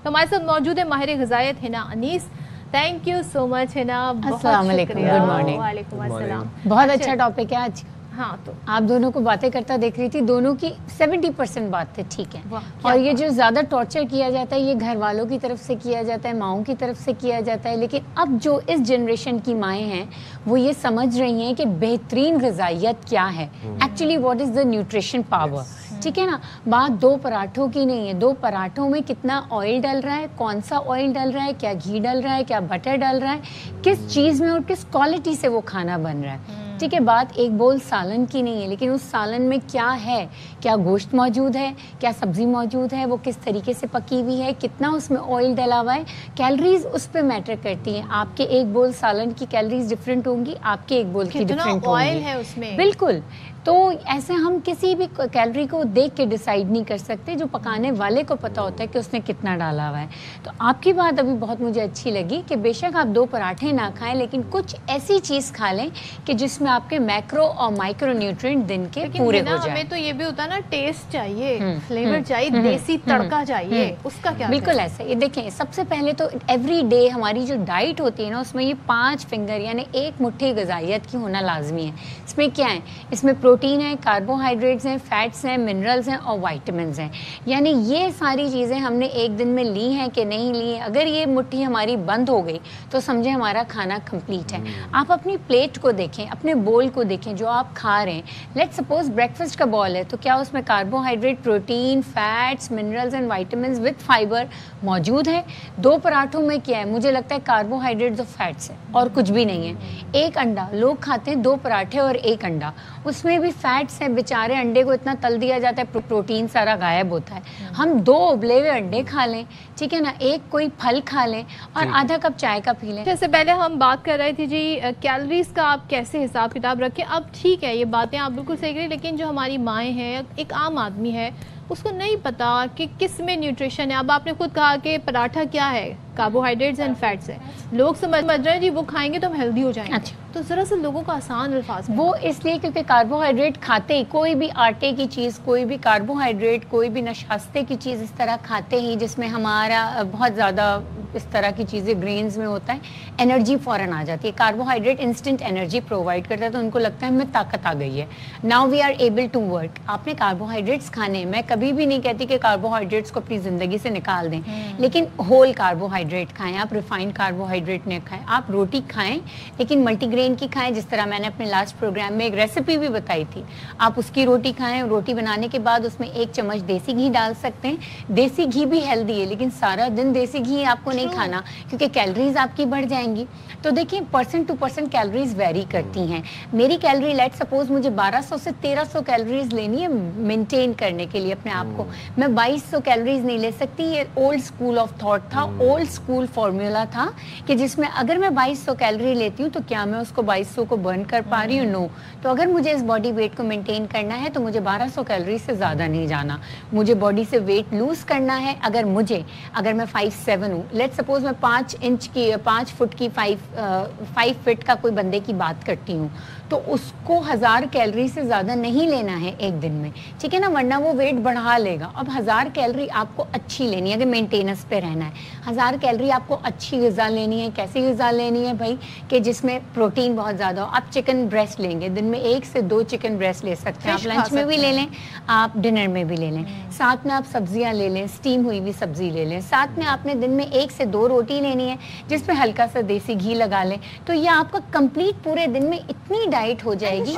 تو ہمارے ساتھ موجود ہے ماہر غذائیت حنا انیس. تھینک یو سو مچ حنا. السلام علیکم. Good morning. وعلیکم السلام. بہت اچھا ٹاپک ہے آج. ہاں تو آپ دونوں کو باتیں کرتا دیکھ رہی تھی, دونوں کی 70% بات ہے, ٹھیک ہے. اور یہ جو زیادہ ٹارچر کیا جاتا ہے یہ گھر والوں کی طرف سے کیا جاتا ہے, ماؤں کی طرف سے کیا جاتا ہے. لیکن اب جو اس جنریشن کی مائیں ہیں وہ یہ سمجھ رہی ہیں کہ بہترین غذائیت کیا ہے, actually what is the nutrition power. ٹھیک ہے نا. بات 2 پراٹھوں کی نہیں ہے. 2 پراٹھوں میں کتنا آئل ڈل رہا ہے, کون سا آئل ڈل رہا ہے, کیا گھی ڈل رہا ہے, کیا بٹر ڈل رہا ہے, کس چیز میں اور کس کوالٹی سے وہ کھانا بن رہا ہے. ٹھیک ہے. بات ایک بول سالن کی نہیں ہے, لیکن اس سالن میں کیا ہے, کیا گوشت موجود ہے, کیا سبزی موجود ہے, وہ کس طریقے سے پکی ہوئی ہے, کتنا اس میں آئل ڈلا ہوا ہے. کیلریز اس پہ میٹر کرتی ہیں. آپ کے ایک بول سالن کی کیلریز ڈفرینٹ ہوں گی, آپ کے ایک بول کی ڈفرینٹ ہوں گی. آئل ہے اس میں. بالکل. تو ایسے ہم کسی بھی کیلری کو دیکھ کے ڈیسائیڈ نہیں کر سکتے, جو پکانے والے کو پتہ ہوتا ہے کہ اس نے کتنا ڈالا ہوا ہے. تو آپ کی بات ابھی بہت مجھے اچھی لگی کہ بے شک آپ 2 پراٹھے نہ کھائیں, لیکن کچھ ایسی چیز کھا لیں کہ جس میں آپ کے میکرو اور مائکرو نیوٹرینٹ دن کے پورے ہو جائیں. ہمیں تو یہ بھی ہوتا ہے نا, ٹیسٹ چاہیے, فلیور چاہیے, دیسی تڑکا چاہیے, اس کا کیا؟ بالکل ایسا. یہ دیکھیں, سب سے پہلے تو ایوری ڈے ہماری جو ڈائٹ ہوتی ہے نا, اس میں یہ 5 فنگر یعنی 1 مٹھی غذائیت کی ہونا لازمی ہے. اس میں کیا ہے, اس میں پروٹین ہے, کاربوہائیڈریٹس ہیں, فیٹس ہیں, منرلز ہیں اور وائٹامنز ہیں. یعنی یہ ساری چیزیں ہم نے ایک دن میں لی ہیں کہ نہیں لی ہیں. اگر یہ مٹھی ہماری بند ہو گئی تو سمجھے ہمارا کھانا کمپلیٹ ہے. آپ اپنی پلیٹ کو دیکھیں, اپنے بول کو دیکھیں جو آپ کھا رہے ہیں. لیٹ سپوز بریکفاسٹ کا بول ہے, تو کیا اس میں carbohydrate, protein, fats, minerals and vitamins with fibre موجود ہے؟ 2 پراٹھوں میں کیا ہے, مجھے لگتا ہے کاربوہائیڈریٹس اور فیٹس ہے اور کچھ بھی نہیں ہے. 1 انڈا, لوگ کھاتے ہیں 2 پراٹھے اور 1 انڈا, اس میں بھی فیٹس ہیں. بیچارے انڈے کو اتنا تل دیا جاتا ہے, پروٹین سارا غائب ہوتا ہے. ہم 2 ابلے ہوئے انڈے کھا لیں, ٹھیک ہے نا, 1 کوئی پھل کھا لیں اور آدھا کپ چائے کا پی لیں. جیسے پہلے ہم بات کر رہے تھے جی کیلریز کا آپ کیسے حساب کتاب رکھیں. اب ٹھیک ہے, یہ باتیں آپ بالکل صحیح کریں, لیکن جو ہماری مائیں ہیں, ایک عام آدمی ہے, اس کو نہیں پتا کہ کس میں نیوٹریشن ہے. اب آپ نے خود کہا کہ پراٹھا کیا ہے, کاربوہائیڈریٹس اینڈ فیٹس ہے. لوگ سمجھ رہے ہیں جی وہ کھائیں گے تو ہم ہیلدی ہو جائیں گے. تو ذرا سا لوگوں کو آسان الفاظ میں, وہ اس لیے کیونکہ کاربوہائیڈریٹ کھاتے ہی, کوئی بھی آٹے کی چیز, کوئی بھی کاربوہائیڈریٹ, کوئی بھی نشاستے کی چیز اس طرح کھاتے ہی جس میں ہمارا بہت زیادہ اس طرح کی چیزیں گرینز میں ہوتا ہے, انرجی فوراً آ جاتی ہے. کاربوہائیڈریٹ انسٹنٹ انرجی پرووائڈ کرتا ہے, تو ان کو لگتا ہے ہمیں طاقت آ گئی ہے. Now we are able to work. آپ نے کاربوہائیڈریٹس کھانے, میں کبھی بھی نہیں کہتی کہ کاربوہائیڈریٹس کو اپنی زندگی سے نکال دیں, لیکن ہول کاربوہائیڈریٹ کھائیں. آپ ریفائنڈ کاربوہائیڈریٹ نہ کھائیں. آپ روٹی کھائیں لیکن ملٹی گرین کی کھائیں, جس طرح میں نے اپنے لاسٹ پروگرام میں ایک ریسیپی بھی بتائی تھی. آپ اس کی روٹی کھائیں. روٹی بنانے کے بعد اس میں 1 چمچ دیسی گھی ڈال سکتے ہیں. دیسی گھی بھی ہیلدی ہے, لیکن سارا دن دیسی گھی آپ کو نہیں کھانا, کیونکہ کیلریز آپ کی بڑھ جائیں گی. تو دیکھیں percent to percent calories very کرتی ہیں. میری کیلری لیٹ سپوز مجھے 1200 سے 1300 کیلریز لینی ہے مینٹین کرنے کے لیے اپنے آپ کو, میں 2200 کیلریز نہیں لے سکتی. یہ اولڈ اسکول آف تھاٹ تھا, اولڈ اسکول فارمولا تھا کہ جس میں اگر میں 2200 کیلری لیتی ہوں تو کیا میں اس کو 2200 کو برن کر پا رہی ہوں؟ نو. تو اگر مجھے اس باڈی ویٹ کو مینٹین کرنا ہے تو مجھے 1200 کیلری سے زیادہ نہیں جانا. مجھے باڈی سے ویٹ لوز کرنا ہے. اگر میں 5'7" ہوں, لیٹ سپوز میں 5 فٹ کی 5 فٹ کا کوئی بندے کی بات کرتی ہوں, تو اس کو 1000 کیلری سے زیادہ نہیں لینا ہے ایک دن میں, ٹھیک ہے نا, ورنہ وہ ویٹ بڑھا لے گا. اب 1000 کیلری آپ کو اچھی لینی ہے اگر مینٹیننس پہ رہنا ہے. 1000 کیلری آپ کو اچھی غذا لینی ہے. کیسی غذا لینی ہے بھائی, کہ جس میں پروٹین بہت زیادہ ہو. آپ چکن بریسٹ لیں گے, دن میں 1 سے 2 چکن بریسٹ لے سکتے ہیں. آپ لنچ میں بھی لے لیں, آپ ڈنر میں بھی لے لیں. ساتھ میں آپ سبزیاں لے لیں, اسٹیم ہوئی ہوئی سبزی لے لیں. ساتھ میں آپ نے دن میں 1 سے 2 روٹی لینی ہے جس میں ہلکا سا دیسی گھی لگا لیں. تو یہ آپ کا کمپلیٹ پورے دن میں اتنی ڈائٹ ہو جائے گی,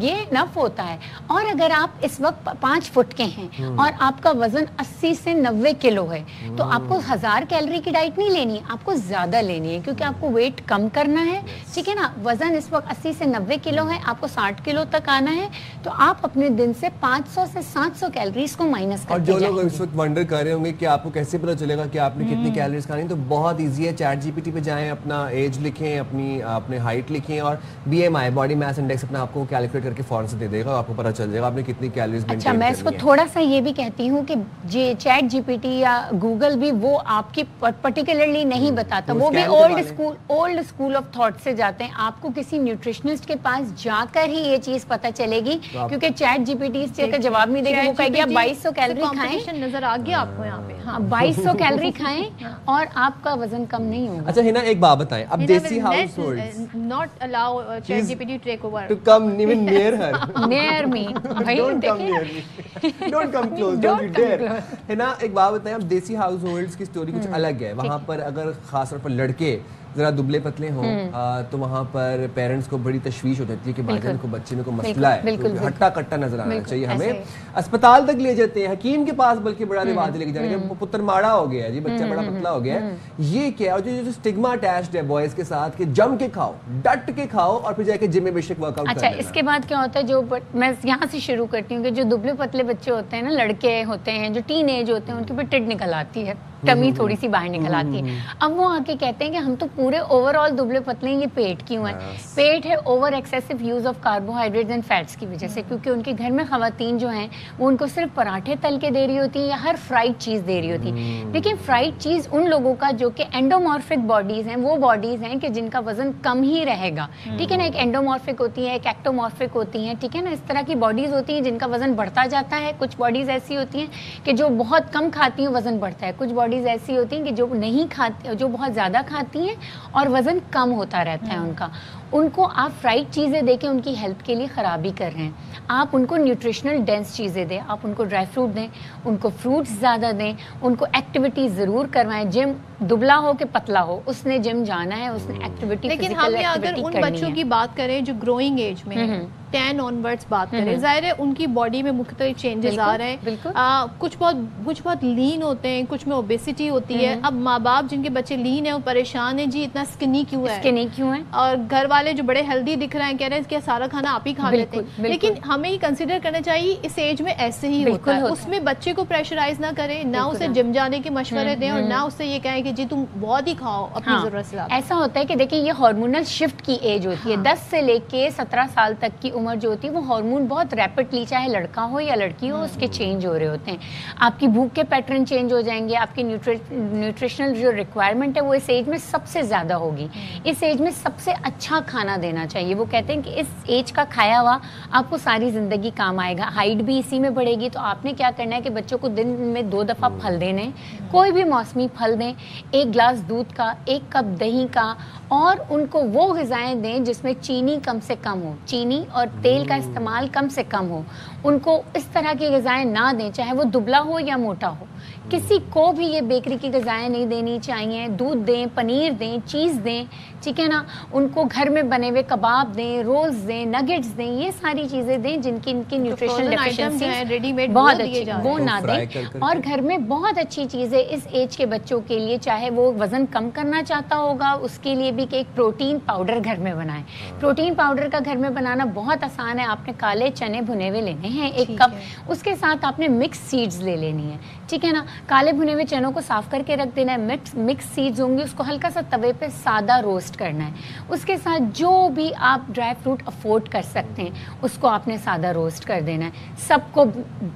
یہ نف ہوتا ہے. اور اگر آپ اس وقت 5 فٹ کے ہیں اور آپ کا وزن 80 سے 90 کلو ہے, تو آپ کو 1000 کیلری کی ڈائٹ نہیں لینی ہے, آپ کو زیادہ لینی ہے, کیونکہ آپ کو ویٹ کم کرنا ہے, ٹھیک ہے نا. وزن اس وقت 80 سے 90 کلو ہے, آپ کو 60 کلو تک آنا ہے, تو آپ اپنے دن سے 500 سے 700 کیلریز کو مائنس کرتے جائیں. اور جو لوگ اس وقت ونڈر کر رہے ہوں گے کہ آپ کو کیسے پتہ چلے گا کہ آپ نے کتنی کیلریز کھانی, تو بہت ایزی ہے. چیٹ جی پی ٹی پہ جائیں, اپنا ایج لکھیں, اپنے ہائٹ لکھیں, اور और BMI बॉडी मास इंडेक्स अपना आपको कैलकुलेट करके फौरन से दे देगा और आपको पता चल जाएगा आपने कितनी कैलोरीज मेंटेन अच्छा, मैं इसको थोड़ा सा ये भी कहती हूँ कि चैट GPT या गूगल भी वो आपकी पर्टिकुलरली नहीं बताता, वो भी ओल्ड स्कूल ऑफ थॉट से जाते हैं। आपको किसी न्यूट्रिशनिस्ट के पास जाकर ही ये चीज पता चलेगी, क्योंकि चैट GPT इस चीज का जवाब नहीं देगा। वो कहेगी आप 2200 कैलोरी खाएं, नजर आ गया आपको यहाँ पे, हाँ 2200 कैलोरी खाएं और आपका वजन कम नहीं होगा। अच्छा हिना, एक बात बताएं, अब desi households not allow chat GPT take over to come even near her, near me, भाई don't come near me, don't come close, don't you dare. Hina, एक बात बताएं, अब देसी हाउस होल्ड्स की स्टोरी कुछ अलग है। वहाँ पर अगर खास तौर पर लड़के जरा दुबले पतले हों तो वहाँ पर पेरेंट्स को बड़ी तशवीश हो जाती है कि भाईजान को बच्चे में को मसला है, तो हट्टा कट्टा नजर आना चाहिए हमें। अस्पताल तक ले जाते हैं, हकीम के पास बल्कि बड़ा रिवाज लेके जाने का, पुत्र माड़ा हो गया है जी, बच्चा बड़ा पतला हो गया है, ये क्या है? और जो स्टिग्मा अटैच्ड है बॉयज के साथ कि जम के खाओ, डट के खाओ और फिर जाके जिम में बेशक वर्कआउट। अच्छा, इसके बाद क्या होता है, जो मैं यहाँ से शुरू करती हूँ कि जो दुबले पतले बच्चे होते हैं ना, लड़के होते हैं जो टीन एज होते हैं, उनके ऊपर टिड निकल आती है, टमी थोड़ी सी बाहर निकल आती है। अब वो आके कहते हैं कि हम तो पूरे ओवरऑल दुबले पतले हैं, ये पेट क्यों है? पेट है over excessive use of carbohydrates and fats की वजह से, क्योंकि उनके घर में खवातीन जो हैं वो उनको सिर्फ पराठे तल के दे रही होती है या हर फ्राइड चीज दे रही होती है। लेकिन फ्राइड चीज उन लोगों का जो कि एंडोमॉर्फिक बॉडीज हैं, वो बॉडीज हैं कि जिनका वजन कम ही रहेगा, ठीक है ना। एक एंडोमॉर्फिक होती है, एक एक्टोमॉर्फिक होती है, ठीक है ना। इस तरह की बॉडीज होती हैं जिनका वजन बढ़ता जाता है। कुछ बॉडीज ऐसी होती हैं कि जो बहुत कम खाती हैं वजन बढ़ता है। कुछ बॉडीज ऐसी होती हैं कि जो नहीं खाती, जो बहुत ज़्यादा खाती हैं और वज़न कम होता रहता है उनका। उनको आप फ्राइड चीज़ें देके उनकी हेल्थ के लिए ख़राबी कर रहे हैं। आप उनको न्यूट्रिशनल डेंस चीज़ें दें, आप उनको ड्राई फ्रूट दें, उनको फ्रूट्स ज़्यादा दें, उनको एक्टिविटी ज़रूर करवाएं। जिम दुबला हो कि पतला हो, उसने जिम जाना है, उसने एक्टिविटी, लेकिन हमें अगर उन बच्चों की बात करें जो ग्रोइंग एज में 10 ऑनवर्ड्स बात करें, जाहिर है उनकी बॉडी में मुख्तलिफ चेंजेस आ रहे हैं। कुछ बहुत लीन होते हैं, कुछ में ओबेसिटी होती है। अब माँ बाप जिनके बच्चे लीन है वो परेशान है, जी इतना स्किनी क्यों है, और घर वाले जो बड़े हेल्दी दिख रहे हैं कह रहे हैं कि सारा खाना आप ही खा लेते हैं। लेकिन हमें ये कंसिडर करना चाहिए इस एज में ऐसे ही होता है। उसमें बच्चे को प्रेशराइज ना करें, ना उसे जिम जाने के मशवरे दें और ना उससे ये कहें कि जी तुम बहुत ही खाओ अपनी जरूरत से। ऐसा होता है कि देखिए ये हार्मोनल शिफ्ट की एज होती है। 10 से लेके 17 साल तक की उम्र जो होती है वो हार्मोन बहुत रैपिडली, चाहे लड़का हो या लड़की हो, उसके चेंज हो रहे होते हैं। आपकी भूख के पैटर्न चेंज हो जाएंगे, आपकी न्यूट्रिशनल जो रिक्वायरमेंट है वो इस एज में सबसे ज़्यादा होगी। इस एज में सबसे अच्छा खाना देना चाहिए। वो कहते हैं कि इस एज का खाया हुआ आपको सारी ज़िंदगी काम आएगा। हाइट भी इसी में बढ़ेगी। तो आपने क्या करना है कि बच्चों को दिन में 2 दफ़ा फल देने, कोई भी मौसमी फल दें, 1 गिलास दूध का, 1 कप दही का, और उनको वो ग़िज़ाएँ दें जिसमें चीनी कम से कम हो, चीनी और तेल का इस्तेमाल कम से कम हो। उनको इस तरह की ग़िज़ाएँ ना दें, चाहे वो दुबला हो या मोटा हो। किसी को भी ये बेकरी की ग़िज़ाएँ नहीं देनी चाहिए। दूध दें, पनीर दें, चीज़ दें, ठीक है ना। उनको घर में बने हुए कबाब दें, रोल्स दें, नगेट्स दें, ये सारी चीज़ें दें जिनकी इनकी न्यूट्रिशनल डेफिशिएंसी रेडीमेड बहुत अच्छी, वो ना दें। और घर में बहुत अच्छी चीज़ें इस एज के बच्चों के लिए, चाहे वो वज़न कम करना चाहता होगा उसके लिए भी कि एक प्रोटीन पाउडर घर में बनाएं। प्रोटीन पाउडर का घर में बनाना बहुत आसान है। आपने काले चने भुने हुए लेने हैं 1 कप, उसके साथ आपने मिक्स सीड्स ले लेनी है, ठीक है ना। काले भुने हुए चनों को साफ करके रख देना है। मिक्स सीड्स होंगे, उसको हल्का सा तवे पे सादा रोस्ट करना है। उसके साथ जो भी आप ड्राई फ्रूट अफोर्ड कर सकते हैं उसको आपने सादा रोस्ट कर देना है। सबको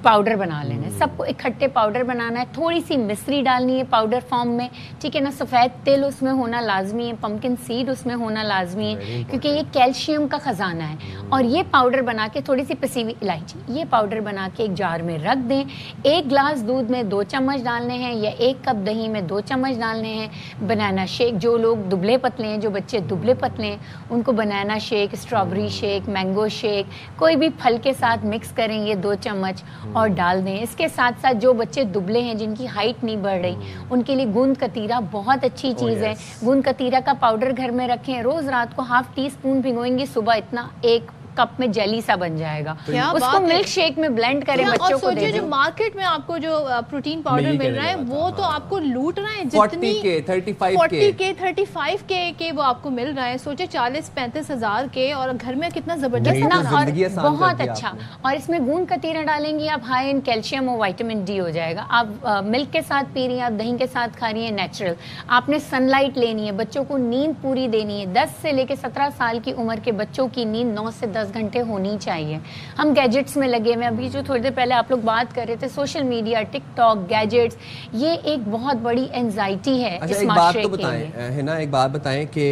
पाउडर बना लेना है, सबको इकट्ठे पाउडर बनाना है। थोड़ी सी मिश्री डालनी है पाउडर फॉर्म में, ठीक है ना। सफ़ेद तिल उसमें होना लाजमी है, पम्पकिन सीड उसमें होना लाजमी है, क्योंकि ये कैल्शियम का ख़जाना है। और ये पाउडर बना के, थोड़ी सी पिसी हुई इलायची, ये पाउडर बना के एक जार में रख दें। 1 गिलास दूध में 2 चम्मच डालने हैं या 1 कप दही में 2 चम्मच डालने हैं। बनाना शेक, जो लोग दुबले पतले हैं, जो बच्चे दुबले पतले हैं, उनको banana shake, strawberry shake, mango shake, कोई भी फल के साथ मिक्स करें ये 2 चम्मच और डाल दें। इसके साथ साथ जो बच्चे दुबले हैं, जिनकी हाइट नहीं बढ़ रही, उनके लिए गूंद कतीरा बहुत अच्छी चीज़ है। गूंद कतीरा का पाउडर घर में रखें। रोज़ रात को ½ टीस्पून भिगोएंगे, सुबह इतना 1 कप में जेली सा बन जाएगा, क्या उसको बात है। मिल्क शेक में ब्लेंड करें, बच्चों को दे जो दें। मार्केट में आपको जो प्रोटीन पाउडर मिल रहा है वो तो आपको लूट रहा है, जितनी 40K 35K 35K के वो आपको मिल रहा है। सोचे 40-35 हजार के, और घर में कितना जबरदस्त तो ना, और जिंदगी आसान कर बहुत दी अच्छा। आपने। और इसमें गूंद कतीरा डालेंगी आप, हाई इन कैल्शियम और विटामिन डी हो जाएगा। आप मिल्क के साथ पी रही हैं, आप दही के साथ खा रही हैं, नेचुरल। आपने सनलाइट लेनी है, बच्चों को नींद पूरी देनी है। 10 से लेकर 17 साल की उम्र के बच्चों की नींद 9 से 10 घंटे होनी चाहिए। हम गैजेट्स में लगे हुए, अभी जो थोड़ी देर पहले आप लोग बात कर रहे थे, सोशल मीडिया, टिकटॉक, गैजेट्स, ये एक बहुत बड़ी एंजाइटी है अच्छा, इस एक बात माशरे तो के लिए। बताएं है ना, एक बात बताएं कि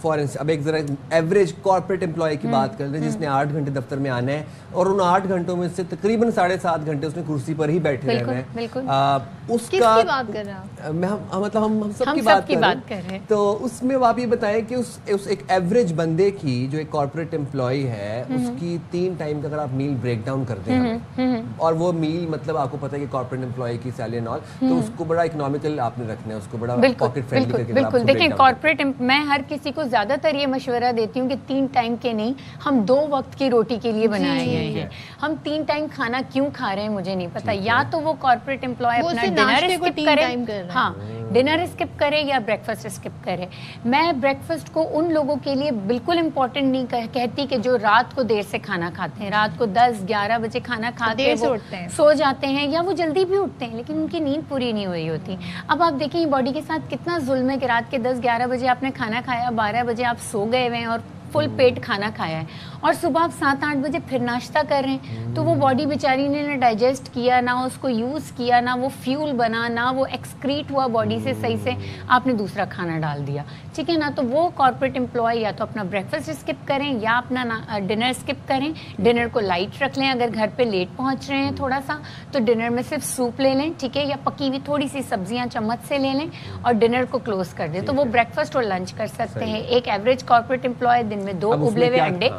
फॉर इंस्टेंस अब एक जरा एवरेज कॉर्पोरेट एम्प्लॉय की बात कर लें जिसने 8 घंटे दफ्तर में आना है और उन 8 घंटों में से तकरीबन 7.5 घंटे उसने कुर्सी पर ही बैठे रहना है। बिल्कुल। किसकी बात कर रहे हैं आप? मैं मतलब हम सबकी हम बात सबकी बात कर रहे हैं। तो उसमें आप ये बताएं कि उस एक एवरेज बंदे की जो एक कॉर्पोरेट एम्प्लॉय है उसकी 3 टाइम का अगर आप मील ब्रेक डाउन कर दें हमें, और वो मील मतलब आपको पता है कि कॉर्पोरेट एम्प्लॉय की सैलरी एंड ऑल, तो उसको बड़ा इकोनॉमिकल आपने रखना है, उसको बड़ा पॉकेट फ्रेंडली करके बिल्कुल। देखिए कॉर्पोरेट, मैं हर किसी को ज्यादातर ये मशवरा देती हूँ कि 3 टाइम के नहीं, हम 2 वक्त की रोटी के लिए बनाए गए हैं। हम 3 टाइम खाना क्यों खा रहे हैं मुझे नहीं पता। या तो वो कॉर्पोरेट एम्प्लॉय अपना डिनर स्किप करे, हाँ डिनर स्किप करे, या ब्रेकफास्ट स्किप करे। मैं ब्रेकफास्ट को उन लोगों के लिए बिल्कुल इम्पोर्टेंट नहीं कहती कि जो रात को देर से खाना खाते हैं, रात को 10-11 बजे खाना खाते हैं, वो सो जाते हैं, या वो जल्दी भी उठते हैं लेकिन उनकी नींद पूरी नहीं हुई होती। अब आप देखें बॉडी के साथ कितना जुल्म है कि रात के 10-11 बजे आपने खाना खाया, 12 बजे आप सो गए हुए हैं और फुल पेट खाना खाया है, और सुबह आप 7-8 बजे फिर नाश्ता कर रहे हैं, तो वो बॉडी बेचारी ने ना डाइजेस्ट किया, ना उसको यूज़ किया, ना वो फ्यूल बना, ना वो एक्सक्रीट हुआ बॉडी से सही से, आपने दूसरा खाना डाल दिया, ठीक है ना। तो वो कॉर्पोरेट एम्प्लॉय या तो अपना ब्रेकफास्ट स्किप करें या अपना डिनर स्किप करें। डिनर को लाइट रख लें, अगर घर पे लेट पहुंच रहे हैं थोड़ा सा तो डिनर में सिर्फ सूप ले लें, ठीक है, या पकी हुई थोड़ी सी सब्जियां चम्मच से ले लें और डिनर को क्लोज कर दें, तो वो ब्रेकफास्ट और लंच कर सकते हैं। एक एवरेज कॉर्पोरेट एम्प्लॉय दिन में 2 उबले हुए अंडे,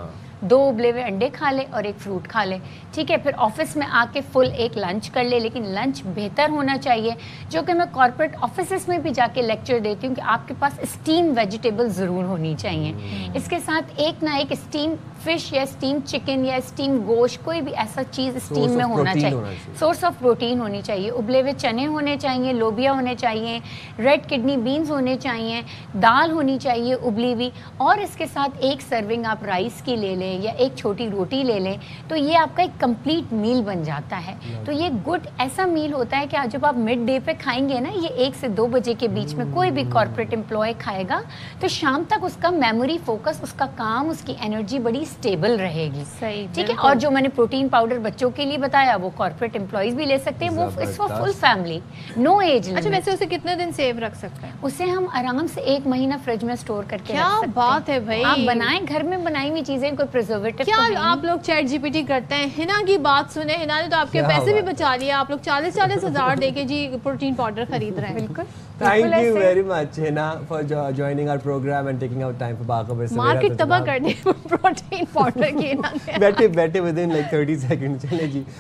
2 उबले हुए अंडे खा ले और 1 फ्रूट खा ले, ठीक है। फिर ऑफिस में आके फुल एक लंच कर ले, लेकिन लंच बेहतर होना चाहिए, जो कि मैं कॉर्पोरेट ऑफिसेस में भी जाके लेक्चर देती हूँ कि आपके पास स्टीम वेजिटेबल ज़रूर होनी चाहिए। इसके साथ एक ना एक स्टीम फिश या स्टीम चिकन या स्टीम गोश्त, कोई भी ऐसा चीज़ स्टीम में होना चाहिए, सोर्स ऑफ प्रोटीन होनी चाहिए। उबले हुए चने होने चाहिए, लोबिया होने चाहिए, रेड किडनी बीन्स होने चाहिए, दाल होनी चाहिए उबली हुई, और इसके साथ 1 सर्विंग आप राइस की ले लें या 1 छोटी रोटी ले लें, तो ये आपका एक कंप्लीट मील बन जाता है। तो ये गुड ऐसा मील होता है कि जब आप मिड डे पे खाएंगे ना, ये 1 से 2 बजे के बीच में कोई भी कॉर्पोरेट एम्प्लॉय खाएगा तो शाम तक उसका मेमोरी फोकस, उसका काम, उसकी एनर्जी बड़ी स्टेबल रहेगी, सही, ठीक है। और जो मैंने प्रोटीन पाउडर बच्चों के लिए बताया वो कॉर्पोरेट एम्प्लॉइज भी ले सकते हैं, वो it's for full family, no age limit. अच्छा, वैसे उसे कितने दिन सेव रख सकते हैं? उसे हम आराम से 1 महीना फ्रिज में स्टोर करके क्या रख सकते हैं। बात है भाई, आप बनाएं घर में बनाई हुई चीजें, कोई प्रिजर्वेटिव क्या आप लोग चैट जीपीटी करते हैं? हिना की बात सुने, हिना ने तो आपके पैसे भी बचा लिए, आप लोग 40-40 हजार देके जी प्रोटीन पाउडर खरीद रहे हैं। बिल्कुल। Thank you very much Hina for joining our program and taking out time for Bakhabar Savera. Market तबाह कर दी प्रोटीन पाउडर की। बैठे within like 30 seconds। चले जी।